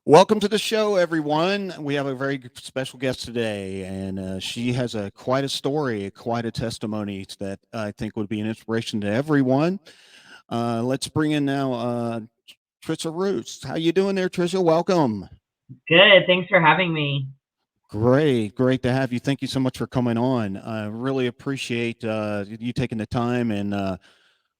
Welcome to the show, everyone. We have a very special guest today, and she has quite a story, quite a testimony that I think would be an inspiration to everyone. Let's bring in now Tricia Roos. How you doing there, Tricia? Welcome. Good. Thanks for having me. Great to have you. Thank you so much for coming on. I really appreciate you taking the time and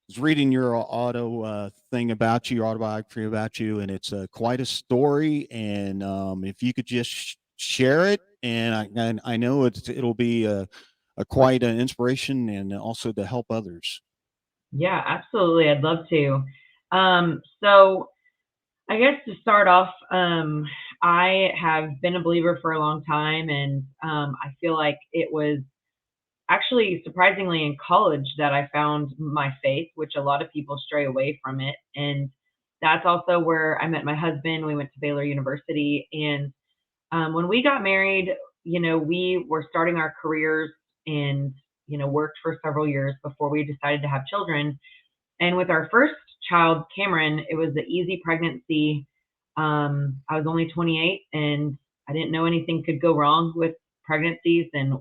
was reading your thing about you, your autobiography about you, and it's quite a story. And if you could just share it, and I know it'll be a quite an inspiration and also to help others. Yeah, absolutely. I'd love to. So I guess to start off, I have been a believer for a long time, and I feel like it was actually surprisingly in college that I found my faith, which a lot of people stray away from it. And that's also where I met my husband. We went to Baylor University, and when we got married, we were starting our careers and, worked for several years before we decided to have children. And with our first child, Cameron, it was an easy pregnancy. I was only 28 and I didn't know anything could go wrong with pregnancies and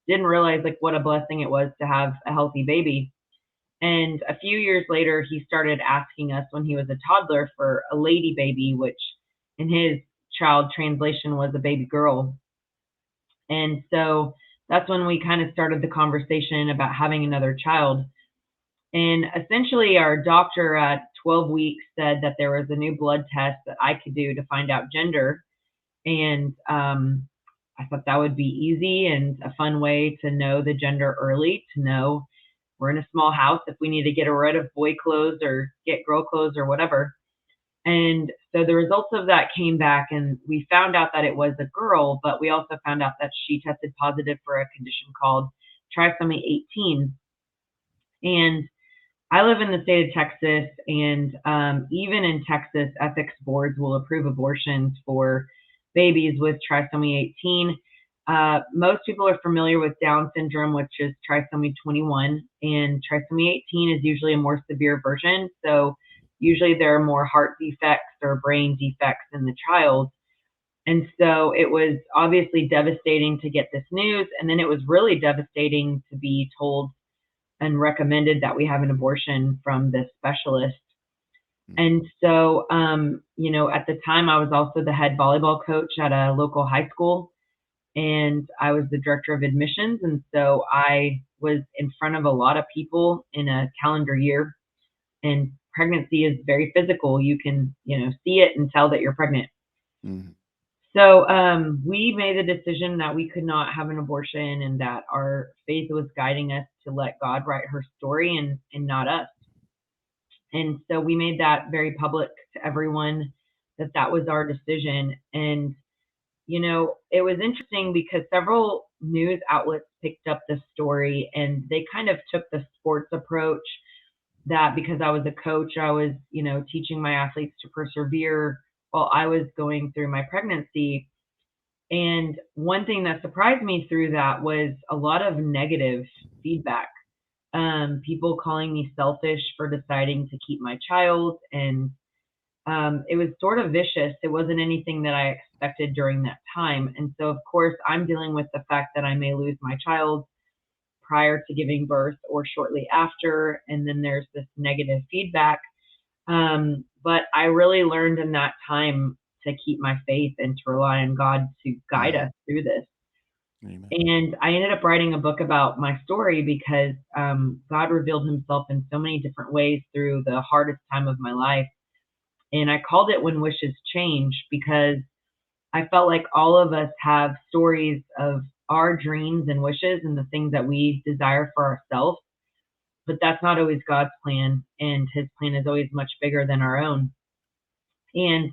didn't realize like what a blessing it was to have a healthy baby. And a few years later, he started asking us when he was a toddler for a lady baby, which in his child translation was a baby girl. And so that's when we kind of started the conversation about having another child. And essentially, our doctor at 12 weeks said that there was a new blood test that I could do to find out gender. And I thought that would be easy and a fun way to know the gender early, to know we're in a small house if we need to get rid of boy clothes or get girl clothes or whatever. And so the results of that came back, and we found out that it was a girl, but we also found out that she tested positive for a condition called trisomy 18. And I live in the state of Texas, and even in Texas, ethics boards will approve abortions for babies with trisomy 18. Most people are familiar with Down syndrome, which is trisomy 21, and trisomy 18 is usually a more severe version. So usually there are more heart defects or brain defects in the child. And so it was obviously devastating to get this news. And then it was really devastating to be told and recommended that we have an abortion from this specialist. And so, at the time, I was also the head volleyball coach at a local high school, and I was the director of admissions. And so I was in front of a lot of people in a calendar year. And pregnancy is very physical. You can, see it and tell that you're pregnant. Mm-hmm. So we made the decision that we could not have an abortion and that our faith was guiding us to let God write her story and not us. And so we made that very public to everyone that that was our decision. And, it was interesting because several news outlets picked up the story and they kind of took the sports approach that because I was a coach, I was, teaching my athletes to persevere while I was going through my pregnancy. And one thing that surprised me through that was a lot of negative feedback. People calling me selfish for deciding to keep my child. And it was sort of vicious. It wasn't anything that I expected during that time. And so, of course, I'm dealing with the fact that I may lose my child prior to giving birth or shortly after. And then there's this negative feedback. But I really learned in that time to keep my faith and to rely on God to guide us through this. Amen. And I ended up writing a book about my story because God revealed himself in so many different ways through the hardest time of my life. And I called it When Wishes Change because I felt like all of us have stories of our dreams and wishes and the things that we desire for ourselves. But that's not always God's plan, and his plan is always much bigger than our own. And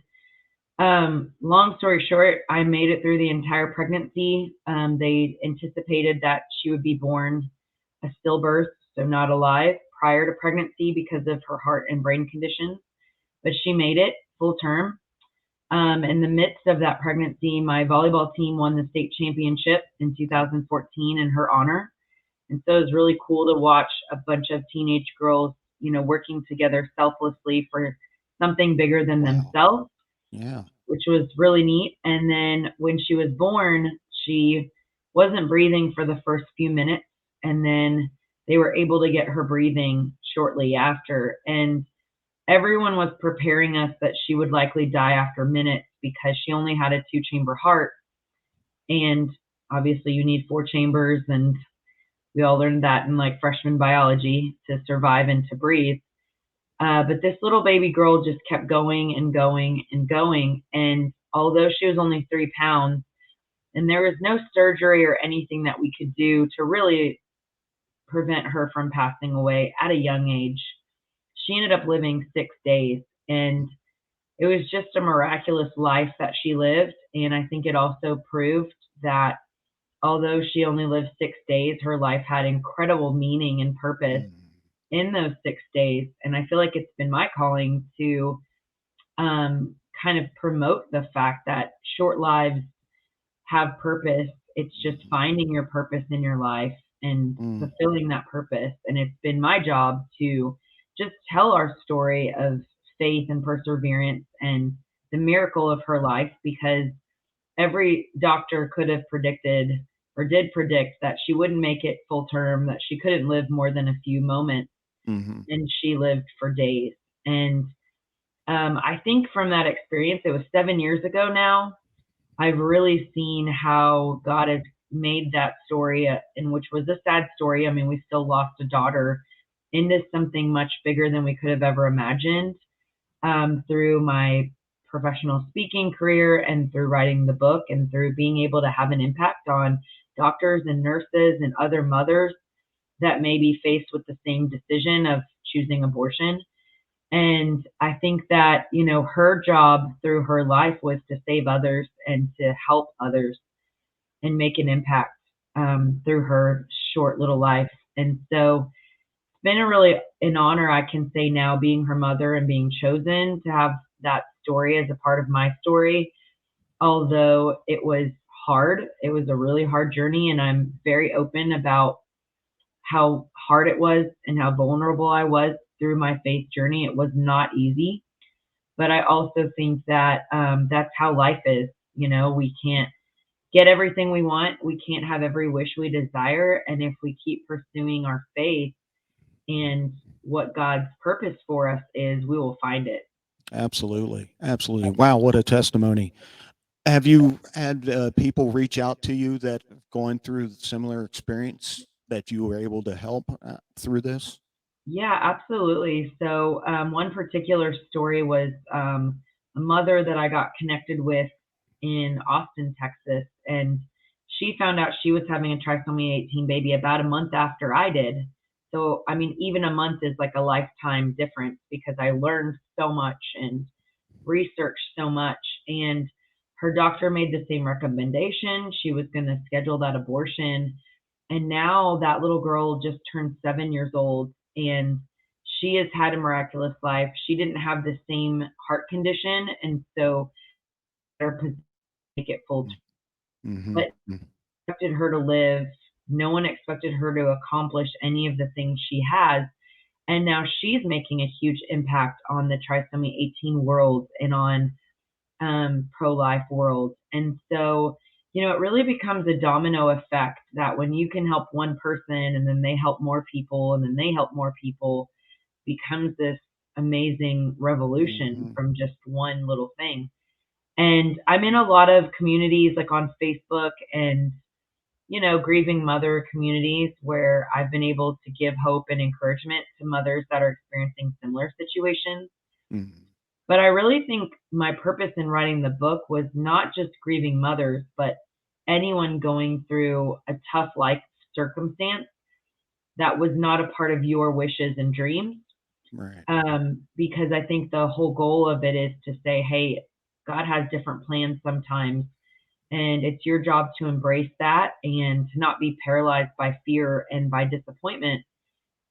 long story short, I made it through the entire pregnancy. They anticipated that she would be born a stillbirth, so not alive, prior to pregnancy because of her heart and brain conditions. But she made it full term. In the midst of that pregnancy, my volleyball team won the state championship in 2014 in her honor. And so it was really cool to watch a bunch of teenage girls, working together selflessly for something bigger than Wow. themselves. Yeah. which was really neat. And then when she was born, she wasn't breathing for the first few minutes, and then they were able to get her breathing shortly after. And everyone was preparing us that she would likely die after minutes because she only had a 2-chamber heart. And obviously, you need 4 chambers, and we all learned that in like freshman biology to survive and to breathe. But this little baby girl just kept going and going and going. And although she was only 3 pounds, and there was no surgery or anything that we could do to really prevent her from passing away at a young age, she ended up living 6 days. And it was just a miraculous life that she lived. And I think it also proved that although she only lived 6 days, her life had incredible meaning and purpose in those 6 days. And I feel like it's been my calling to kind of promote the fact that short lives have purpose. It's just finding your purpose in your life and fulfilling that purpose. And it's been my job to just tell our story of faith and perseverance and the miracle of her life, because every doctor could have predicted or did predict that she wouldn't make it full term, that she couldn't live more than a few moments. And she lived for days. And I think from that experience, it was 7 years ago now, I've really seen how God has made that story, in which was a sad story. I mean, we still lost a daughter, into something much bigger than we could have ever imagined, through my professional speaking career and through writing the book and through being able to have an impact on doctors and nurses and other mothers that may be faced with the same decision of choosing abortion. And I think that, her job through her life was to save others and to help others and make an impact through her short little life. And so it's been an honor, I can say now, being her mother and being chosen to have that story as a part of my story. Although it was hard, it was a really hard journey, and I'm very open about how hard it was and how vulnerable I was through my faith journey. It was not easy, but I also think that that's how life is. We can't get everything we want. We can't have every wish we desire. And if we keep pursuing our faith and what God's purpose for us is, we will find it. Absolutely. Absolutely. Wow. What a testimony. Have you had people reach out to you that have gone through similar experience that you were able to help through this? Yeah, absolutely. So one particular story was a mother that I got connected with in Austin, Texas, and she found out she was having a trisomy 18 baby about a month after I did. So, I mean, even a month is like a lifetime difference, because I learned so much and researched so much. And her doctor made the same recommendation. She was going to schedule that abortion. And now that little girl just turned 7 years old, and she has had a miraculous life. She didn't have the same heart condition, and so they're positioned to make it full. But expected her to live. No one expected her to accomplish any of the things she has. And now she's making a huge impact on the trisomy 18 world and on pro-life world. And so, it really becomes a domino effect that when you can help one person and then they help more people and then they help more people, becomes this amazing revolution from just one little thing. And I'm in a lot of communities like on Facebook and, grieving mother communities, where I've been able to give hope and encouragement to mothers that are experiencing similar situations. But I really think my purpose in writing the book was not just grieving mothers, but anyone going through a tough life circumstance that was not a part of your wishes and dreams. Right. Because I think the whole goal of it is to say, hey, God has different plans sometimes, and it's your job to embrace that and to not be paralyzed by fear and by disappointment,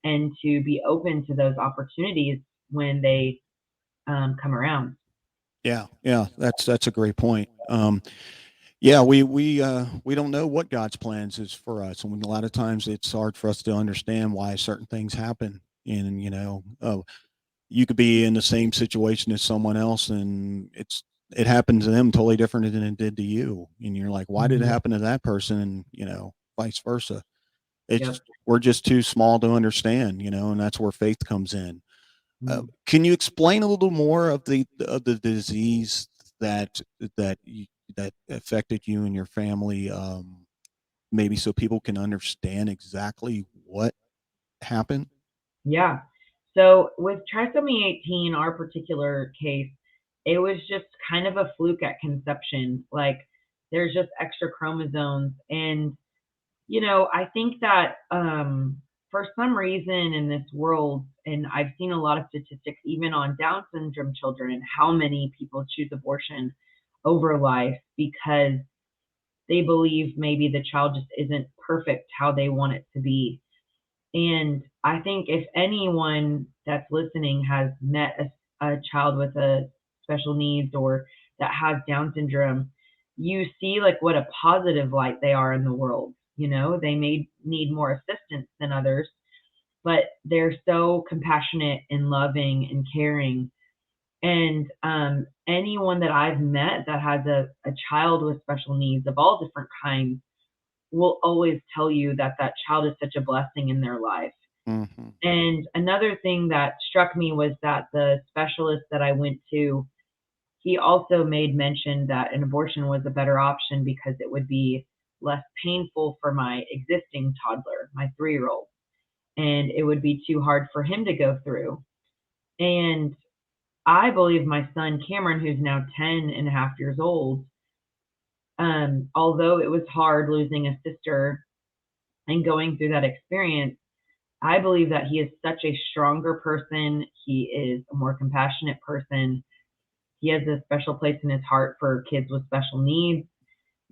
and to be open to those opportunities when they come around. Yeah. Yeah. That's a great point. Yeah, we don't know what God's plans is for us, and a lot of times it's hard for us to understand why certain things happen. And you could be in the same situation as someone else, and it's it happened to them totally different than it did to you. And you're like, why did it Mhm. happen to that person? And, vice versa. It's, Yep. we're just too small to understand, and that's where faith comes in. Mm. Can you explain a little more of the disease that you, that affected you and your family? Maybe so people can understand exactly what happened. Yeah. So with trisomy 18, our particular case, it was just kind of a fluke at conception. Like there's just extra chromosomes. And, I think that for some reason in this world, and I've seen a lot of statistics even on Down syndrome children and how many people choose abortion over life because they believe maybe the child just isn't perfect how they want it to be. And I think if anyone that's listening has met a child with a special needs or that has Down syndrome, you see like what a positive light they are in the world. They may need more assistance than others, but they're so compassionate and loving and caring. And anyone that I've met that has a child with special needs of all different kinds will always tell you that that child is such a blessing in their life. Hmm. And another thing that struck me was that the specialist that I went to, he also made mention that an abortion was a better option because it would be less painful for my existing toddler, my 3-year-old, and it would be too hard for him to go through. And I believe my son Cameron, who's now 10 and a half years old, although it was hard losing a sister and going through that experience, I believe that he is such a stronger person. He is a more compassionate person. He has a special place in his heart for kids with special needs.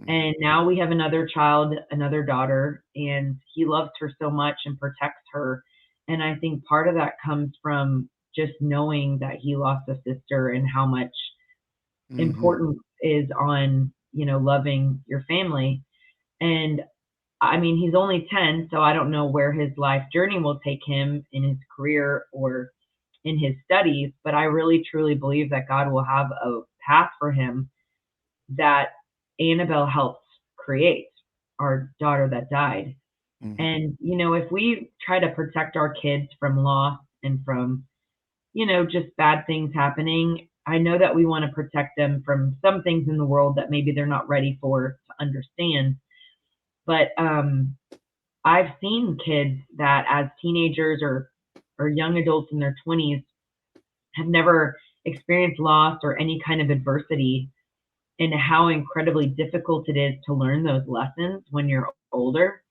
Hmm. And now we have another child, another daughter, and he loves her so much and protects her. And I think part of that comes from just knowing that he lost a sister and how much Hmm. importance is on, loving your family. And I mean, he's only 10, so I don't know where his life journey will take him in his career or in his studies, but I really truly believe that God will have a path for him that Annabelle helped create, our daughter that died. Hmm. And, if we try to protect our kids from loss and from, just bad things happening, I know that we want to protect them from some things in the world that maybe they're not ready for to understand. But I've seen kids that as teenagers or young adults in their 20s have never experienced loss or any kind of adversity, and how incredibly difficult it is to learn those lessons when you're older.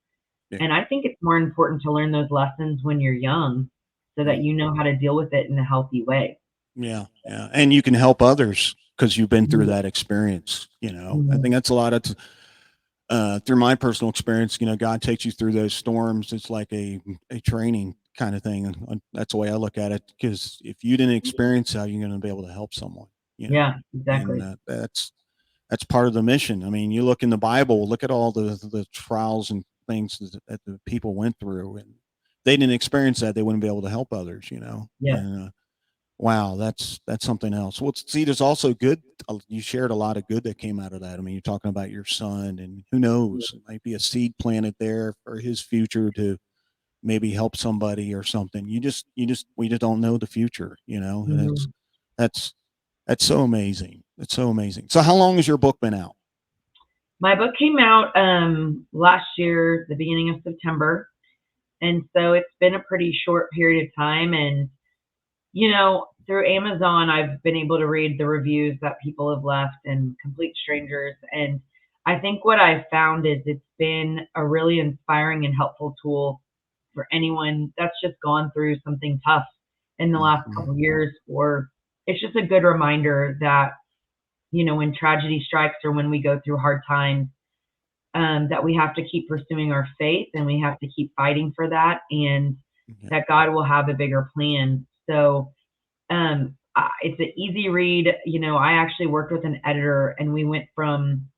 Yeah. And I think it's more important to learn those lessons when you're young so that you know how to deal with it in a healthy way. Yeah, yeah, and you can help others because you've been through Mhm, that experience. I think mhm. that's a lot of through my personal experience. God takes you through those storms. It's like a training kind of thing. And that's the way I look at it. Because if you didn't experience how you're going to be able to help someone. Yeah, And exactly. that's part of the mission. I mean, you look in the Bible, look at all the trials and things that the people went through, and they didn't experience that, they wouldn't be able to help others. Yes. And wow, that's something else. Well, see, there's also good. You shared a lot of good that came out of that. I mean, you're talking about your son, and who knows, it might be a seed planted there for his future to maybe help somebody or something. We just don't know the future, and Mhm. that's that's so amazing. It's so amazing. So, how long has your book been out? My book came out last year, the beginning of September. And so it's been a pretty short period of time. And, through Amazon, I've been able to read the reviews that people have left and complete strangers. And I think what I've found is it's been a really inspiring and helpful tool for anyone that's just gone through something tough in the last Mhm. couple of years, or it's just a good reminder that, when tragedy strikes or when we go through hard times, that we have to keep pursuing our faith and we have to keep fighting for that, and Yeah. that God will have a bigger plan. So it's an easy read. I actually worked with an editor and we went from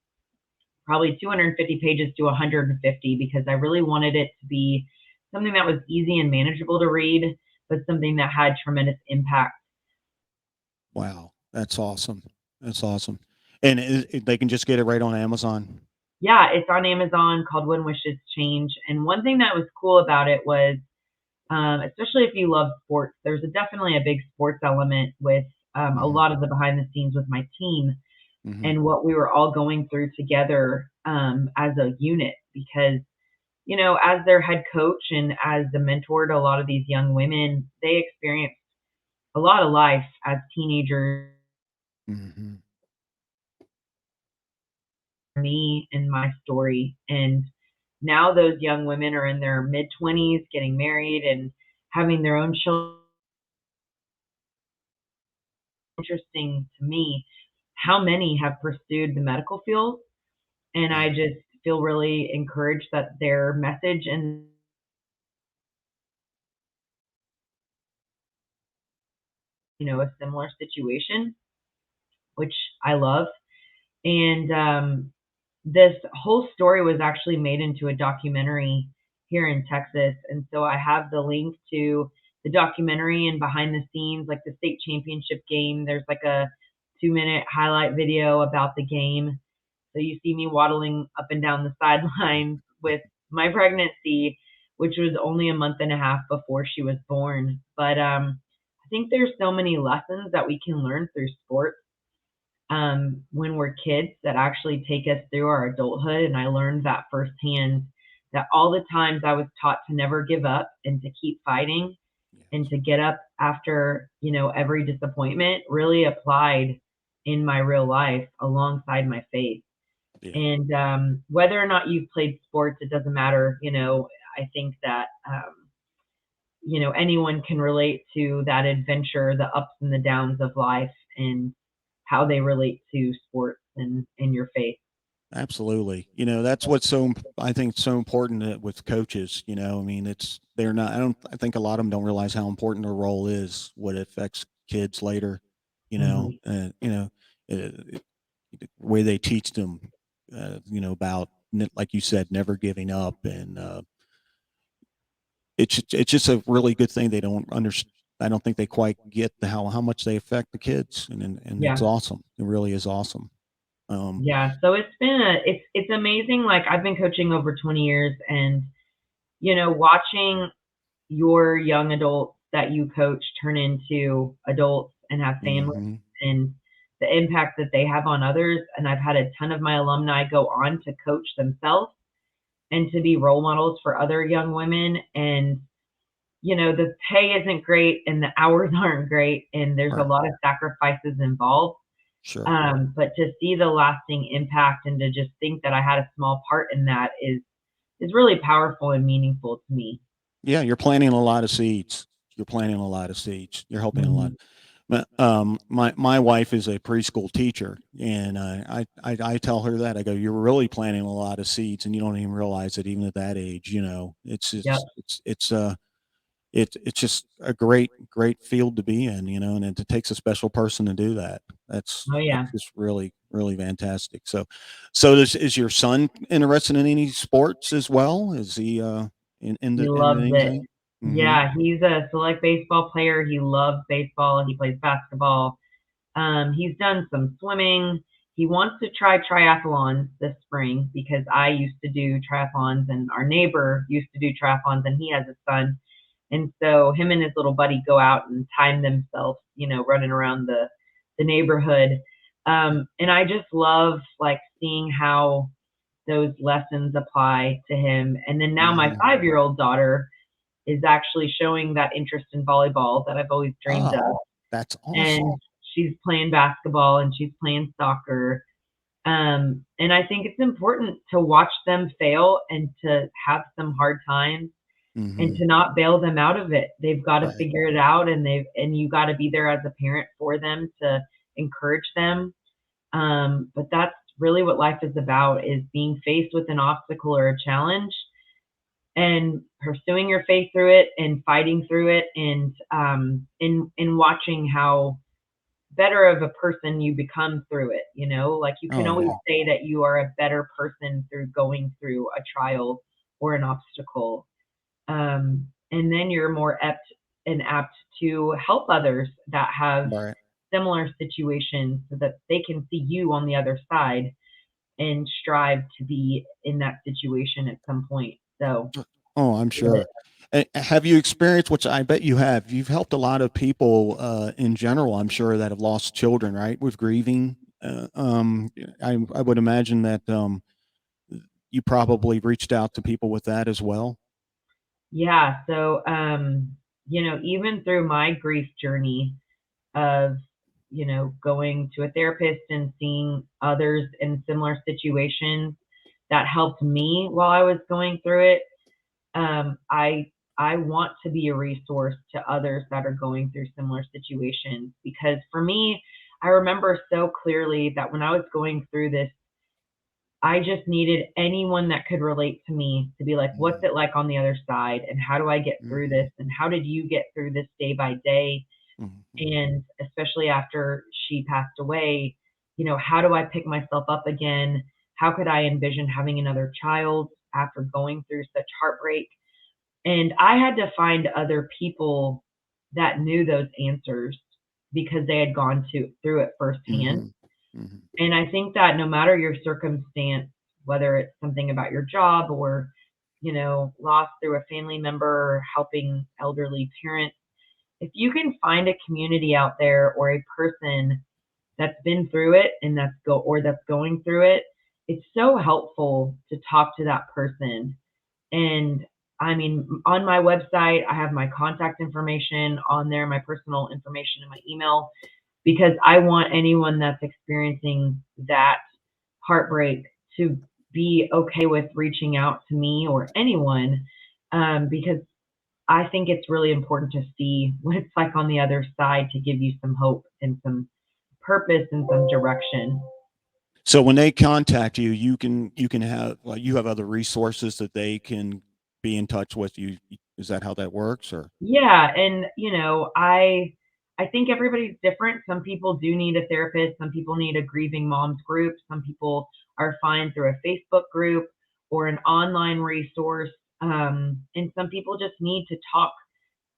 probably 250 pages to 150 because I really wanted it to be something that was easy and manageable to read, but something that had tremendous impact. Wow, that's awesome. That's awesome. And they can just get it right on Amazon. Yeah, it's on Amazon, called When Wishes Change. And one thing that was cool about it was, especially if you love sports, there's definitely a big sports element with a Hmm. lot of the behind the scenes with my team Hmm. and what we were all going through together as a unit. Because, as their head coach and as the mentor to a lot of these young women, they experienced a lot of life as teenagers, Hmm. me and my story. And now those young women are in their mid 20s, getting married and having their own children. Interesting to me how many have pursued the medical field. And Yeah. I just feel really encouraged that their message and, a similar situation, which I love. And this whole story was actually made into a documentary here in Texas. And so I have the link to the documentary and behind the scenes, like the state championship game. There's like a 2-minute highlight video about the game. So you see me waddling up and down the sidelines with my pregnancy, which was only a month and a half before she was born. But I think there's so many lessons that we can learn through sports when we're kids that actually take us through our adulthood. And I learned that firsthand, that all the times I was taught to never give up and to keep fighting and Yes. to get up after, every disappointment really applied in my real life alongside my faith. Yeah. And whether or not you've played sports, it doesn't matter. I think that, anyone can relate to that adventure, the ups and the downs of life, and how they relate to sports and your faith. Absolutely. That's what's I think it's so important with coaches, I mean, they're not, I think a lot of them don't realize how important their role is, what it affects kids later, Hmm. the way they teach them, about, like you said, never giving up. And, it's just a really good thing. They don't understand. I don't think they quite get how much they affect the kids. And it's Yeah. awesome. It really is awesome. Um, Yeah. So it's amazing. Like I've been coaching over 20 years and, watching your young adults that you coach turn into adults and have families mhm. and the impact that they have on others. And I've had a ton of my alumni go on to coach themselves and to be role models for other young women. And, the pay isn't great and the hours aren't great and there's a Right. lot of sacrifices involved. Sure. But to see the lasting impact and to just think that I had a small part in that is really powerful and meaningful to me. Yeah, you're planting a lot of seeds. You're planting a lot of seeds. You're helping a lot. Mhm. My wife is a preschool teacher, and I tell her that I go, you're really planting a lot of seeds, and you don't even realize it, even at that age. Yep. It's just a great field to be in, and it takes a special person to do that. Oh That's yeah. just really fantastic. So is your son interested in any sports as well? Is he He in loves it. anything? Mm-hmm. Yeah, he's a select baseball player. He loves baseball. He plays basketball. He's done some swimming. He wants to try triathlons this spring because I used to do triathlons and our neighbor used to do triathlons and he has a son. And so him and his little buddy go out and time themselves, running around the neighborhood. And I just love like seeing how those lessons apply to him. And then now my Mm-hmm. 5-year-old daughter is actually showing that interest in volleyball that I've always dreamed of. Oh, that's awesome. And she's playing basketball and she's playing soccer. And I think it's important to watch them fail and to have some hard times and Mm-hmm. to not bail them out of it. They've got to Right. figure it out and you got to be there as a parent for them to encourage them. But that's really what life is about is being faced with an obstacle or a challenge and pursuing your faith through it and fighting through it and in watching how better of a person you become through it, like you can Oh always yeah. say that you are a better person through going through a trial or an obstacle. And then you're more apt to help others that have Right. similar situations so that they can see you on the other side and strive to be in that situation at some point. So, Oh, I'm sure. Have you experienced, which I bet you have, you've helped a lot of people in general, I'm sure, that have lost children, right, with grieving. I would imagine that you probably reached out to people with that as well. yeah, so even through my grief journey of going to a therapist and seeing others in similar situations that helped me while I was going through it. I want to be a resource to others that are going through similar situations because for me, I remember so clearly that when I was going through this, I just needed anyone that could relate to me to be like, what's Mhm, it like on the other side? And how do I get through mhm, this? And how did you get through this day by day? mhm, mhm, And especially after she passed away, how do I pick myself up again? How could I envision having another child after going through such heartbreak? And I had to find other people that knew those answers because they had gone through it firsthand. mhm, mhm, And I think that no matter your circumstance, whether it's something about your job or, loss through a family member or helping elderly parents, if you can find a community out there or a person that's been through it and that's going through it, it's so helpful to talk to that person. And I mean, on my website, I have my contact information on there, my personal information and my email, because I want anyone that's experiencing that heartbreak to be okay with reaching out to me or anyone, because I think it's really important to see what it's like on the other side to give you some hope and some purpose and some direction. So when they contact you, you can have, like, you have other resources that they can be in touch with you. Is that how that works, or? Yeah, and I think everybody's different. Some people do need a therapist, some people need a grieving moms group, some people are fine through a Facebook group or an online resource. And some people just need to talk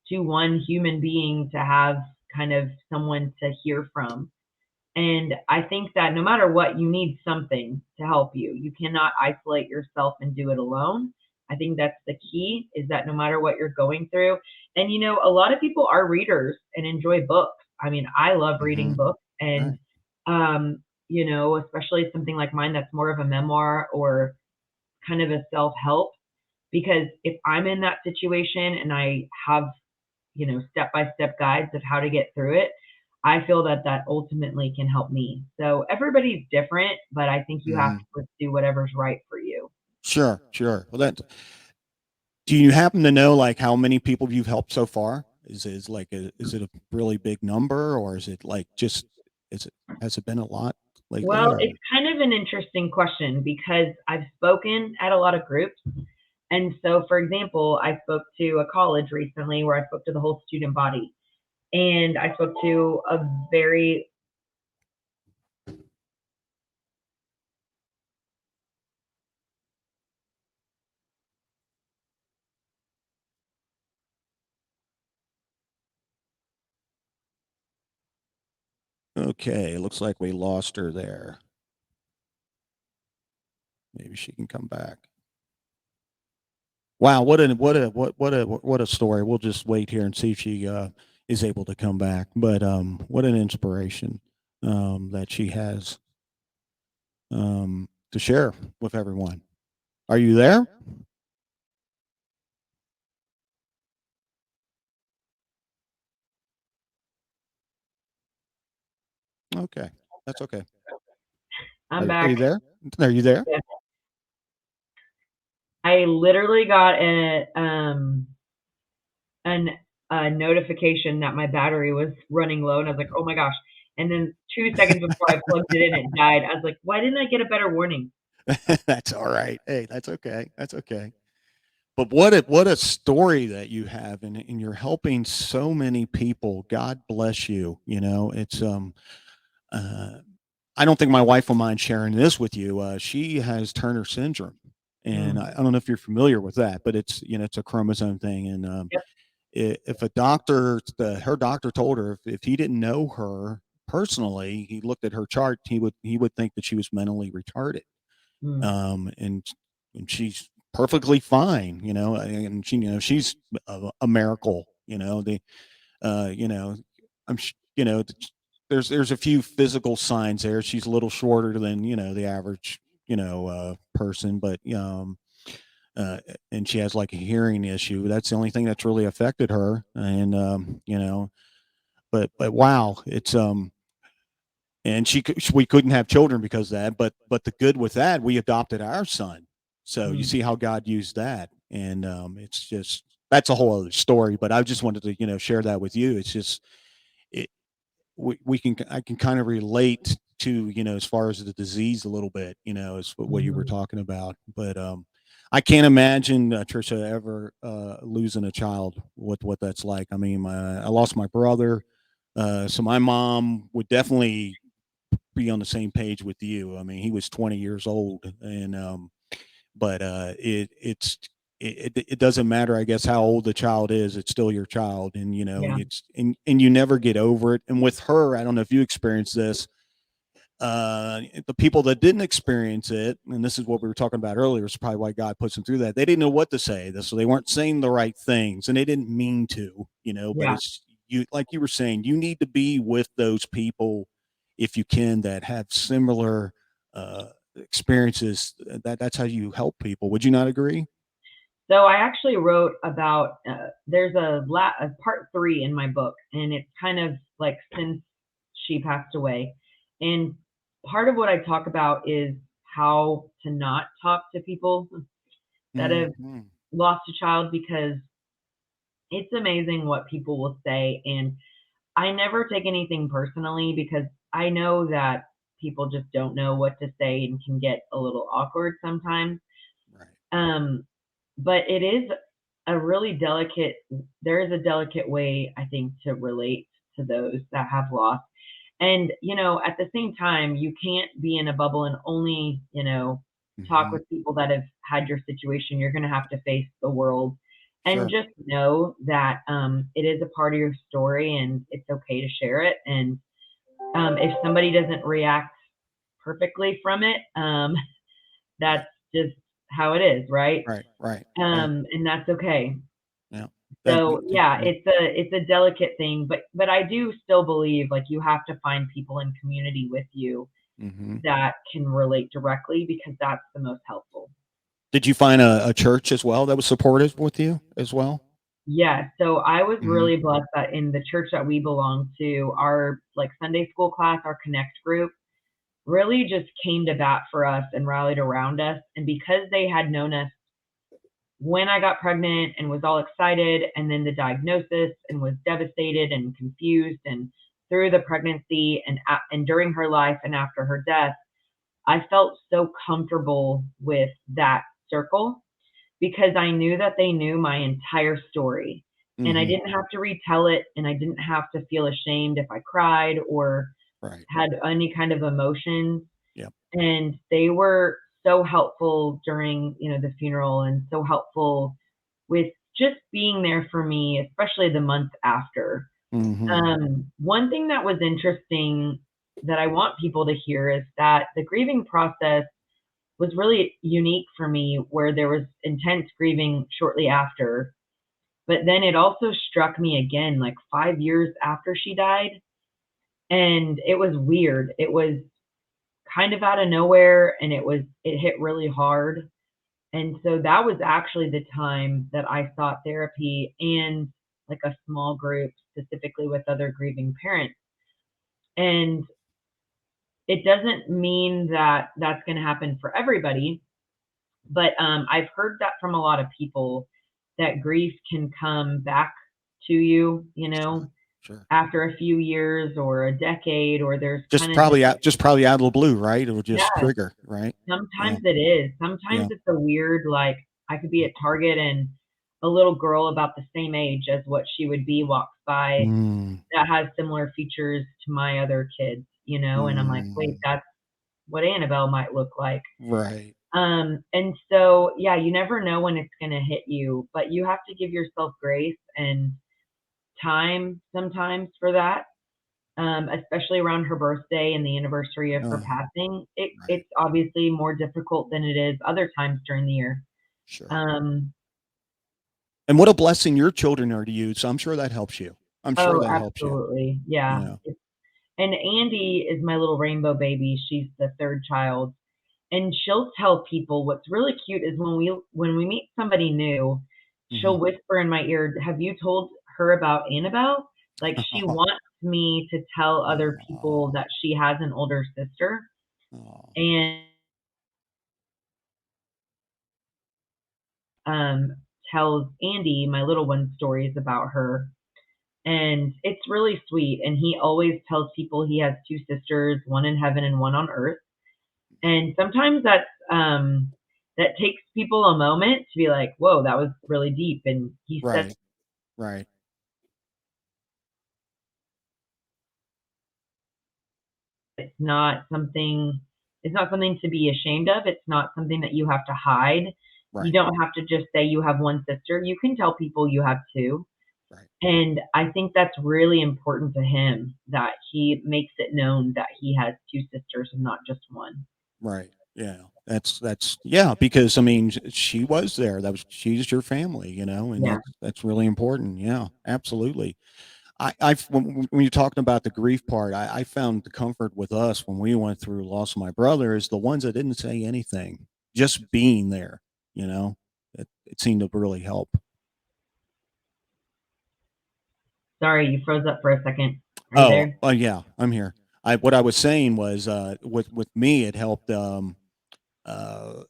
to one human being to have kind of someone to hear from. And I think that no matter what, you need something to help you. You cannot isolate yourself and do it alone. I think that's the key is that no matter what you're going through, and a lot of people are readers and enjoy books. I mean, I love reading Mhm. books and Right. especially something like mine that's more of a memoir or kind of a self-help because if I'm in that situation and I have step-by-step guides of how to get through it, I feel that that ultimately can help me. So everybody's different, but I think you have to Mhm. pursue whatever's right for you. Sure, sure. Well, that do you happen to know, like, how many people you've helped so far? Is it a really big number, or is it like just is it has it been a lot lately, Well, or? it's kind of an interesting question because I've spoken at a lot of groups. And so, for example, I spoke to a college recently where I spoke to the whole student body. And I spoke to a very Okay, looks like we lost her there. Maybe she can come back. Wow, what a story. We'll just wait here and see if she is able to come back. But what an inspiration that she has to share with everyone. Are you there? Okay, that's okay. I'm Are back. you there? Are you there? I literally got an a notification that my battery was running low, and I was like, "Oh my gosh!" And then 2 seconds before I plugged it in, it died. I was like, "Why didn't I get a better warning?" That's all right. Hey, that's okay. That's okay. But what a story that you have, and you're helping so many people. God bless you. You know, it's uh, I don't think my wife will mind sharing this with you. She has Turner syndrome, and Mm, I don't know if you're familiar with that, but it's it's a chromosome thing, and yep. if a doctor, her doctor told her if he didn't know her personally, he looked at her chart, he would think that she was mentally retarded. Mm. And she's perfectly fine, and she's a miracle, you know, there's a few physical signs there. She's a little shorter than, the average, person, but, uh, and she has like a hearing issue. That's the only thing that's really affected her. And, but wow, it's, and we couldn't have children because of that. But the good with that, we adopted our son. So you Mm. see how God used that. And, it's just, that's a whole other story, but I just wanted to, share that with you. It's just, it, I can kind of relate to, as far as the disease a little bit, as what you were Mhm. talking about. But I can't imagine, Tricia, ever losing a child, what that's like. I mean, I lost my brother, so my mom would definitely be on the same page with you. I mean, he was 20 years old, and but it doesn't matter, I guess, how old the child is. It's still your child, and Yeah. and you never get over it. And with her, I don't know if you experienced this. The people that didn't experience it, and this is what we were talking about earlier, is probably why God puts them through that. They didn't know what to say, so they weren't saying the right things, and they didn't mean to, But Yeah. it's you, like you were saying, you need to be with those people if you can that have similar experiences. That's how you help people. Would you not agree? So I actually wrote about there's a part 3 in my book, and it's kind of like since she passed away. And part of what I talk about is how to not talk to people that have Hmm. lost a child, because it's amazing what people will say. And I never take anything personally, because I know that people just don't know what to say and can get a little awkward sometimes. Right. Um, but it is a really delicate there is a delicate way, I think, to relate to those that have lost. And, at the same time, you can't be in a bubble and only, talk Hmm. with people that have had your situation. You're going to have to face the world, and Sure. just know that it is a part of your story, and it's okay to share it. And if somebody doesn't react perfectly from it, Right. that's just how it is, right? Right. Right. Right. And that's okay. Yeah. That. So, yeah, it's a delicate thing, but I do still believe, like, you have to find people in community with you Hmm. that can relate directly, because that's the most helpful. Did you find a church as well that was supportive with you as well? Yeah, so I was Mhm. really blessed that in the church that we belong to, our, like, Sunday school class, our Connect group, really just came to bat for us and rallied around us. And because they had known us when I got pregnant and was all excited, and then the diagnosis, and was devastated and confused, and through the pregnancy, and during her life and after her death, I felt so comfortable with that circle, because I knew that they knew my entire story, and I Mhm. didn't have to retell it, and I didn't have to feel ashamed if I cried or Right. had any kind of emotions. Yep. And they were so helpful during, the funeral, and so helpful with just being there for me, especially the month after. Mhm. One thing that was interesting that I want people to hear is that the grieving process was really unique for me, where there was intense grieving shortly after, but then it also struck me again like 5 years after she died. And it was weird. It was kind of out of nowhere, and it hit really hard. And so that was actually the time that I sought therapy, and like a small group specifically with other grieving parents. And it doesn't mean that that's going to happen for everybody, but I've heard that from a lot of people, that grief can come back to you, Sure. Sure. after a few years or a decade, or there's kind of just, Just probably out of the blue, right? It would just yeah. trigger, right? Yeah. Sometimes it is. Sometimes Yeah. it's a weird, like, I could be at Target, and a little girl about the same age as what she would be walks by, Mm. that has similar features to my other kids, and I'm like, wait, Mm. that's what Annabelle might look like. Right. And so, yeah, you never know when it's going to hit you, but you have to give yourself grace and time sometimes for that. especially around her birthday and the anniversary of her Oh, passing. right. It's obviously more difficult than it is other times during the year. Sure. Um, And what a blessing your children are to you. So I'm sure that helps you. I'm sure oh, that helps you. absolutely. Yeah. Yeah. And Andy is my little rainbow baby. She's the third child. And she'll tell people what's really cute is when we meet somebody new, Hmm. she'll whisper in my ear, "Have you told her about Annabelle?" Like she wants me to tell other people Oh, that she has an older sister oh, and um tells Andy, my little one, stories about her. And it's really sweet. And he always tells people he has two sisters, one in heaven and one on earth. And sometimes that takes people a moment to be like, "Whoa, that was really deep." And he said right, right, it's not something it's not something to be ashamed of. It's not something that you have to hide. You right, don't have to just say you have one sister. You can tell people you have two. right, And I think that's really important to him that he makes it known that he has two sisters and not just one. right. Yeah. Yeah, because I mean, she was there. She's your family, and Yeah. that's really important. Yeah, absolutely. When you're talking about the grief part, I found the comfort with us when we went through loss of my brother is the ones that didn't say anything, just being there, you know, it seemed to really help. Sorry, you froze up for a second. Are you there? Oh, yeah, I'm here. What I was saying was, with me, it helped, uh,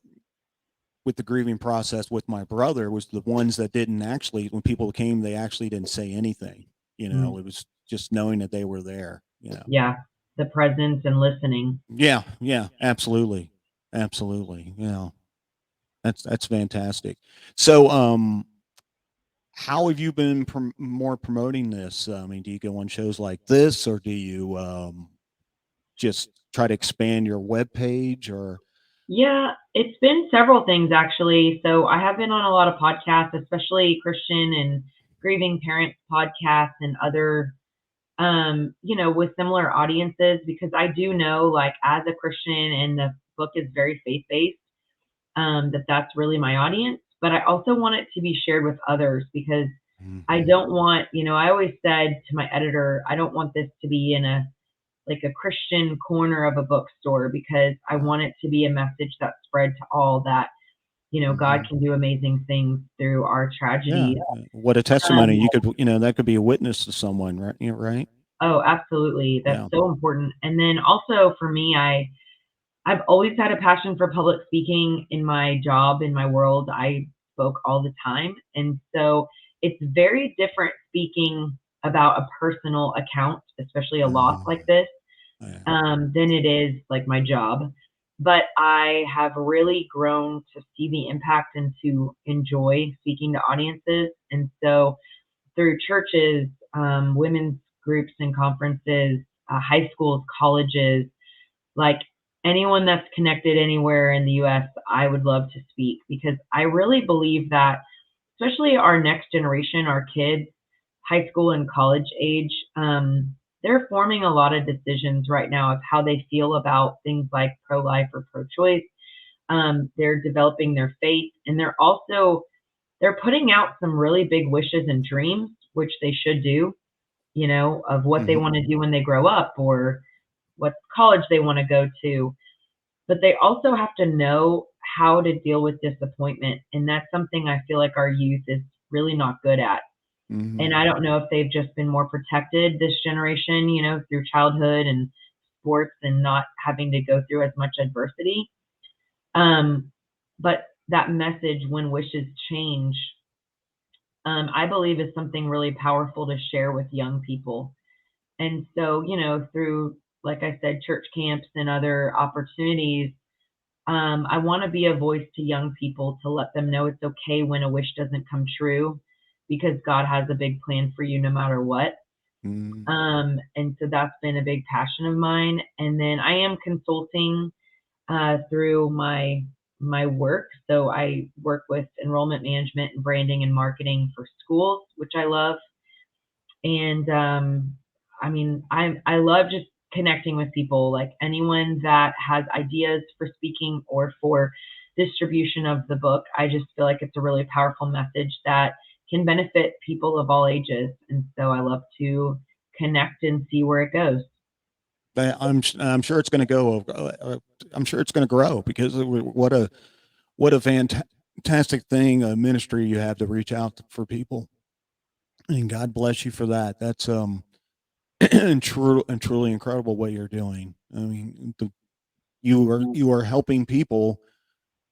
with the grieving process with my brother was the ones that didn't actually, when people came, they actually didn't say anything. Mm, It was just knowing that they were there. yeah. The presence and listening. Yeah, yeah, absolutely. Absolutely. That's fantastic. So, how have you been more promoting this? I mean, do you go on shows like this, or do you just try to expand your web page, or Yeah, it's been several things actually. So I have been on a lot of podcasts, especially Christian and grieving parents podcasts and other with similar audiences because I do know like as a Christian and the book is very faith-based, that's really my audience, but I also want it to be shared with others because I Mhm. don't want, I always said to my editor, I don't want this to be in a like a Christian corner of a bookstore because I Yeah. want it to be a message that's spread to all that, God Mhm. can do amazing things through our Yeah, tragedies. what a Um, testimony that could be a witness to someone, right? Right? oh, absolutely. That's Yeah. so important. And then also for me, I've always had a passion for public speaking in my job, in my world. I spoke all the time. And so it's very different speaking about a personal account, especially a loss like Mhm. this, Yeah. than it is like my job. But I have really grown to see the impact and to enjoy speaking to audiences. And so through churches, women's groups and conferences, high schools, colleges, like anyone that's connected anywhere in the US, I would love to speak because I really believe that, especially our next generation, our kids, high school and college age, they're forming a lot of decisions right now of how they feel about things like pro life or pro choice. They're developing their faith and they're putting out some really big wishes and dreams, which they should do, of what they Mhm. want to do when they grow up or what college they want to go to, but they also have to know how to deal with disappointment. And that's something I feel like our youth is really not good at. And Mhm. I don't know if they've just been more protected this generation, through childhood and sports and not having to go through as much adversity. Um, but that message, when wishes change, I believe is something really powerful to share with young people. And so, through, like I said, church camps and other opportunities, I want to be a voice to young people to let them know it's okay when a wish doesn't come true because God has a big plan for you no matter what. Mhm. And so that's been a big passion of mine. And then I am consulting through my work. So I work with enrollment management and branding and marketing for schools, which I love. And I mean, I love just connecting with people, like anyone that has ideas for speaking or for distribution of the book. I just feel like it's a really powerful message that can benefit people of all ages. And so I love to connect and see where it goes. I'm sure it's going to go. I'm sure it's going to grow because what a fantastic thing, a ministry you have to reach out for people, and God bless you for that. That's and truly incredible what you're doing. I mean, you are helping people,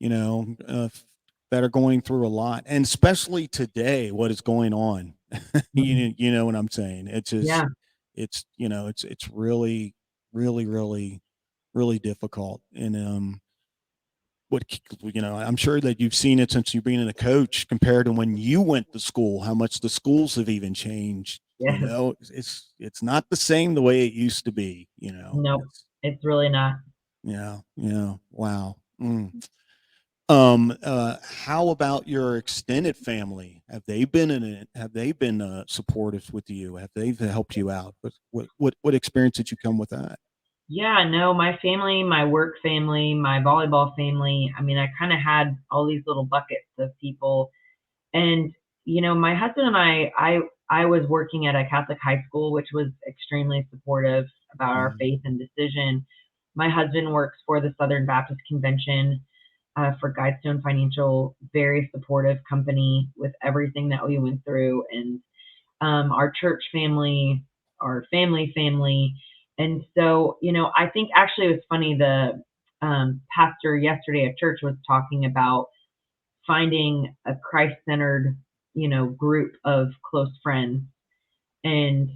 you know, that are going through a lot, and especially today, what is going on. Mhm. You know what I'm saying? It's just, Yeah. it's it's really, really, really, really difficult, and what I'm sure that you've seen it since you've been a coach compared to when you went to school, how much the schools have even changed. Yes. It's not the same the way it used to be. Nope. It's really not. Yeah, yeah, wow. How about your extended family? Have they been in it? Have they been supportive with you? Have they helped you out? What experience did you come with that? Yeah, no, my family, my work family, my volleyball family. I mean, I kind of had all these little buckets of people. And, my husband and I was working at a Catholic high school, which was extremely supportive about our Mhm. faith and decision. My husband works for the Southern Baptist Convention for Guidestone Financial, very supportive company with everything that we went through. And our church family, our family. And so, I think actually it was funny. The pastor yesterday at church was talking about finding a Christ-centered, group of close friends and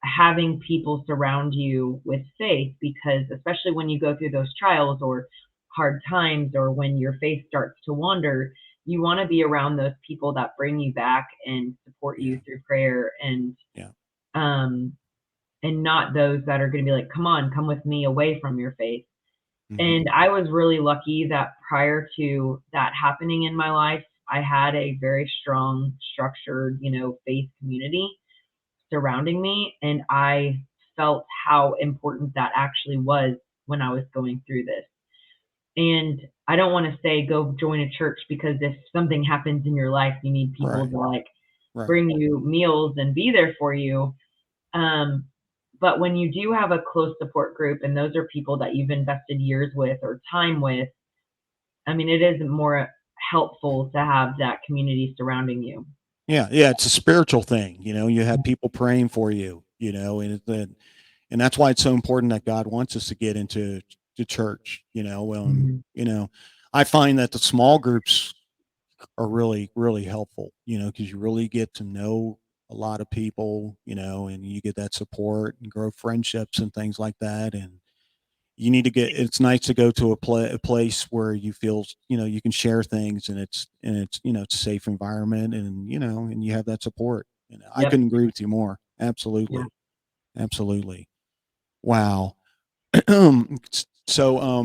having people surround you with faith, because especially when you go through those trials or hard times or when your faith starts to wander, you want to be around those people that bring you back and support Yeah, you through prayer, yeah. um and not those that are going to be like, come on, come with me away from your faith. Mhm. And I was really lucky that prior to that happening in my life, I had a very strong, structured, faith community surrounding me. And I felt how important that actually was when I was going through this. And I don't want to say go join a church, because if something happens in your life, you need people Right, to like right. bring you meals and be there for you. Um, but when you do have a close support group and those are people that you've invested years with or time with, I mean, it is more helpful to have that community surrounding you. Yeah, yeah. It's a spiritual thing. You have people praying for you. And that's why it's so important that God wants us to get into the church. Mhm. I find that the small groups are really, really helpful, because you really get to know a lot of people, and you get that support and grow friendships and things like that. And it's nice to go to a place where you feel, you can share things, and it's a safe environment, and, and you have that support. I Yep. couldn't agree with you more. Yeah. Absolutely. Absolutely. Wow. So,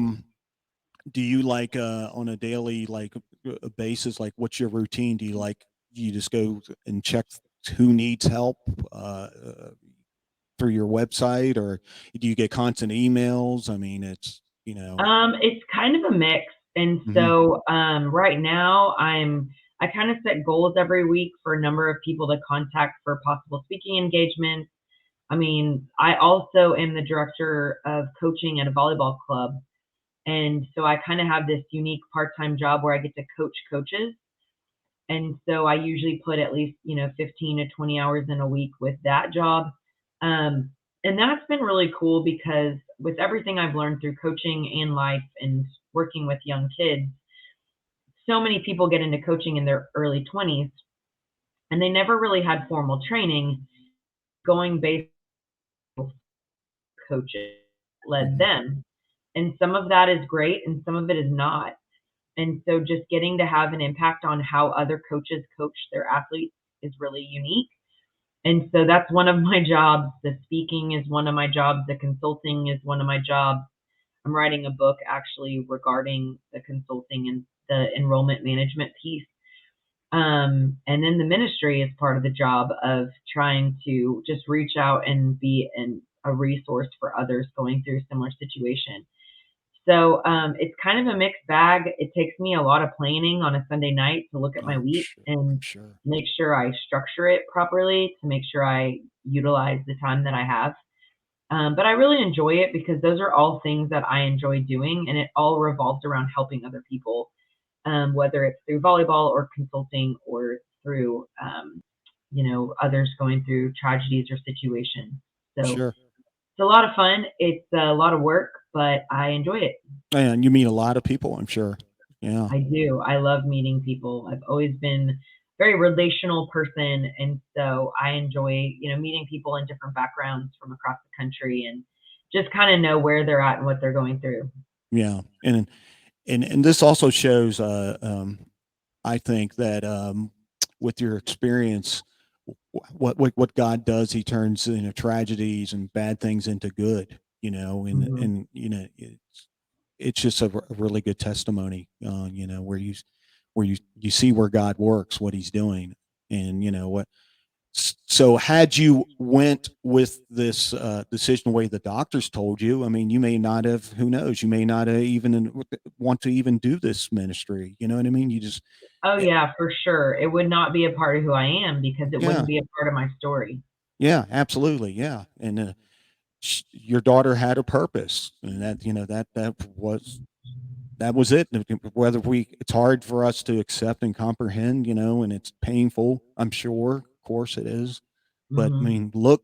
do you like on a daily basis, like what's your routine? You just go and check who needs help through your website, or do you get constant emails? I mean, It's kind of a mix. And mhm, so right now I kind of set goals every week for a number of people to contact for possible speaking engagements. I mean, I also am the director of coaching at a volleyball club. And so I kind of have this unique part-time job where I get to coach coaches. And so I usually put at least, 15 to 20 hours in a week with that job. Um, and that's been really cool because with everything I've learned through coaching and life and working with young kids, so many people get into coaching in their early 20s and they never really had formal training. Going based coaches led mhm. them. And some of that is great and some of it is not. And so just getting to have an impact on how other coaches coach their athletes is really unique. And so that's one of my jobs. The speaking is one of my jobs. The consulting is one of my jobs. I'm writing a book actually regarding the consulting and the enrollment management piece. And then the ministry is part of the job of trying to just reach out and be a resource for others going through a similar situation. So it's kind of a mixed bag. It takes me a lot of planning on a Sunday night to look at my I'm week sure. I'm and sure. make sure I structure it properly to make sure I utilize the time that I have. But I really enjoy it because those are all things that I enjoy doing, and it all revolves around helping other people, whether it's through volleyball or consulting or through, others going through tragedies or situations. So Sure. it's a lot of fun. It's a lot of work, but I enjoy it. And you meet a lot of people, I'm sure. Yeah. I do. I love meeting people. I've always been a very relational person, and so I enjoy, meeting people in different backgrounds from across the country and just kind of know where they're at and what they're going through. Yeah. And this also shows, I think that with your experience, what God does, He turns tragedies and bad things into good. Hmm. And it's just a really good testimony. Where you see where God works, what He's doing, and what. So had you went with this decision the way the doctors told you, I mean, you may not have. Who knows? You may not have even want to even do this ministry. You know what I mean? You just, Oh eh, yeah, for sure. It would not be a part of who I am because it yeah, wouldn't be a part of my story. yeah, absolutely, yeah. And your daughter had a purpose, and that was it. Whether it's hard for us to accept and comprehend, and it's painful. I'm sure, of course, it is. But I Hmm. mean, look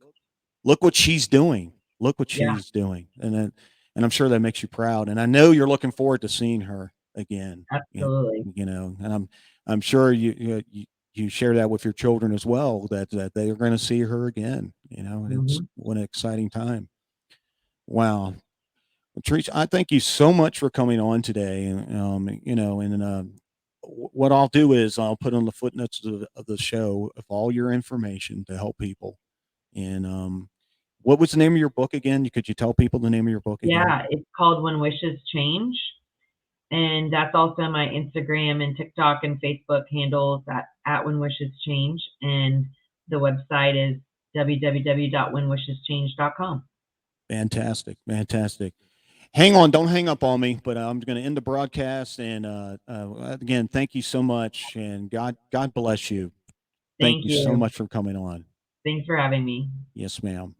what she's doing. Look what Yeah, she's doing, and I'm sure that makes you proud. And I know you're looking forward to seeing her again. absolutely. And I'm sure you share that with your children as well. That they are going to see her again. And it's Hmm. what an exciting time. Wow. Well, Tricia, I thank you so much for coming on today. What I'll do is I'll put on the footnotes of the show of all your information to help people. And what was the name of your book again? Could you tell people the name of your book again? Yeah, it's called When Wishes Change. And that's also my Instagram and TikTok and Facebook handles at When Wishes Change. And the website is www.whenwisheschange.com. Fantastic, fantastic. Hang on, don't hang up on me, but I'm going to end the broadcast. And again, thank you so much, and God bless you. Thank Thank you so you. much for coming on. Thanks for having me. Yes, ma'am.